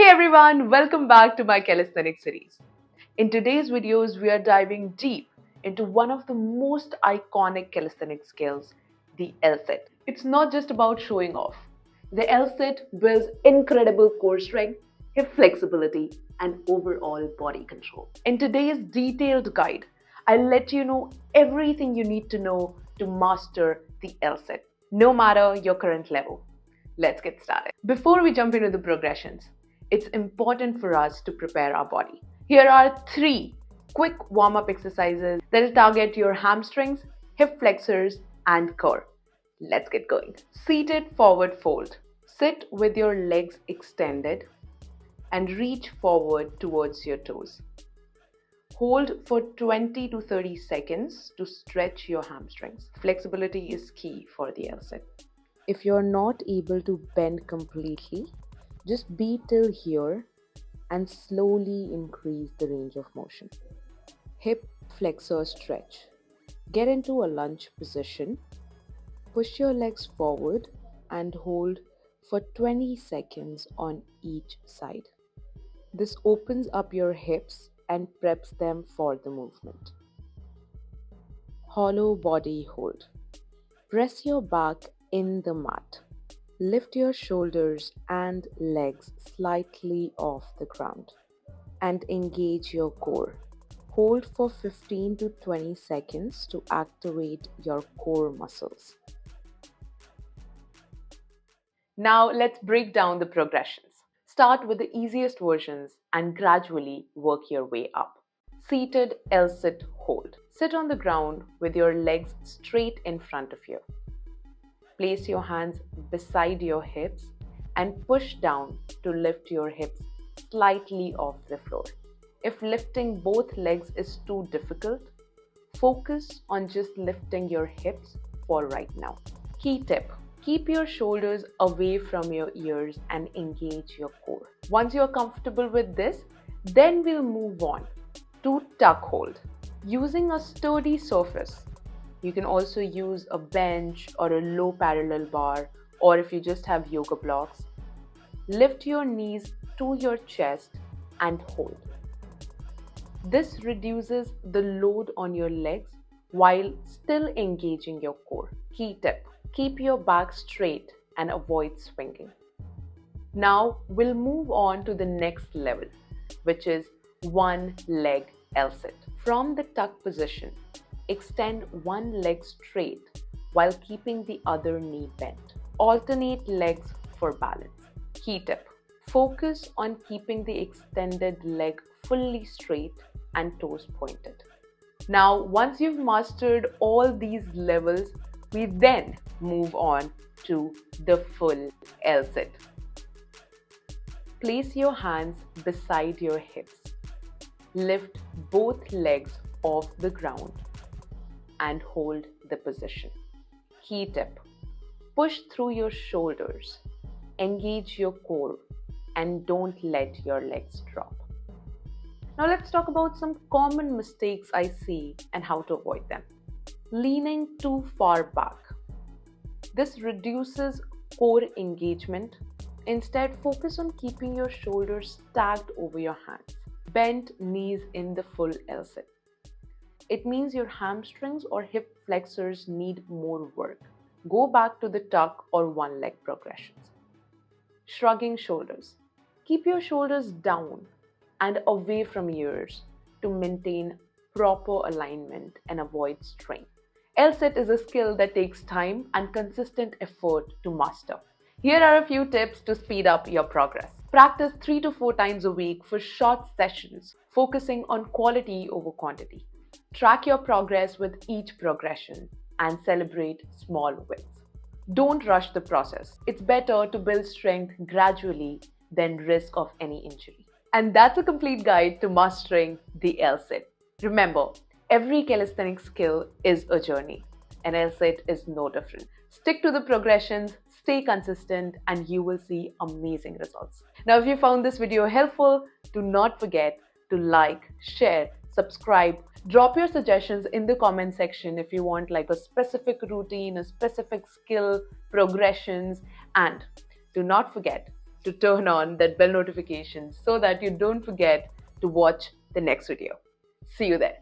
Hey everyone, welcome back to my calisthenics series. In today's videos, we are diving deep into one of the most iconic calisthenics skills, the Lsit. It's not just about showing off. The Lsit builds incredible core strength, hip flexibility, and overall body control. In today's detailed guide, I'll let you know everything you need to know to master the Lsit, no matter your current level. Let's get started. Before we jump into the progressions, it's important for us to prepare our body. Here are 3 quick warm-up exercises that will target your hamstrings, hip flexors, and core. Let's get going. Seated forward fold. Sit with your legs extended and reach forward towards your toes. Hold for 20 to 30 seconds to stretch your hamstrings. Flexibility is key for the Lsit. If you're not able to bend completely, just be till here and slowly increase the range of motion. Hip flexor stretch. Get into a lunge position. Push your legs forward and hold for 20 seconds on each side. This opens up your hips and preps them for the movement. Hollow body hold. Press your back in the mat. Lift your shoulders and legs slightly off the ground and engage your core. Hold for 15 to 20 seconds to activate your core muscles. Now let's break down the progressions. Start with the easiest versions and gradually work your way up. Seated Lsit hold. Sit on the ground with your legs straight in front of you. Place your hands beside your hips and push down to lift your hips slightly off the floor. If lifting both legs is too difficult, focus on just lifting your hips for right now. Key tip: keep your shoulders away from your ears and engage your core. Once you're comfortable with this, then we'll move on to tuck hold. Using a sturdy surface, you can also use a bench or a low parallel bar, or if you just have yoga blocks. Lift your knees to your chest and hold. This reduces the load on your legs while still engaging your core. Key tip: keep your back straight and avoid swinging. Now we'll move on to the next level, which is one leg Lsit. From the tuck position, extend one leg straight while keeping the other knee bent. Alternate legs for balance. Key tip: focus on keeping the extended leg fully straight and toes pointed. Now, once you've mastered all these levels, we then move on to the full Lsit. Place your hands beside your hips. Lift both legs off the ground and hold the position. Key tip: push through your shoulders, engage your core, and don't let your legs drop. Now let's talk about some common mistakes I see and how to avoid them. Leaning too far back. This reduces core engagement. Instead, focus on keeping your shoulders stacked over your hands. Bend knees in the full Lsit. It means your hamstrings or hip flexors need more work. Go back to the tuck or one leg progressions. Shrugging shoulders. Keep your shoulders down and away from ears to maintain proper alignment and avoid strain. Lsit is a skill that takes time and consistent effort to master. Here are a few tips to speed up your progress. Practice 3 to 4 times a week for short sessions, focusing on quality over quantity. Track your progress with each progression and celebrate small wins. Don't rush the process. It's better to build strength gradually than risk of any injury. And that's a complete guide to mastering the Lsit. Remember, every calisthenics skill is a journey, and Lsit is no different. Stick to the progressions, stay consistent, and you will see amazing results. Now, if you found this video helpful, do not forget to like, share, subscribe. Drop your suggestions in the comment section if you want like a specific routine, a specific skill, progressions, and do not forget to turn on that bell notification so that you don't forget to watch the next video. See you there.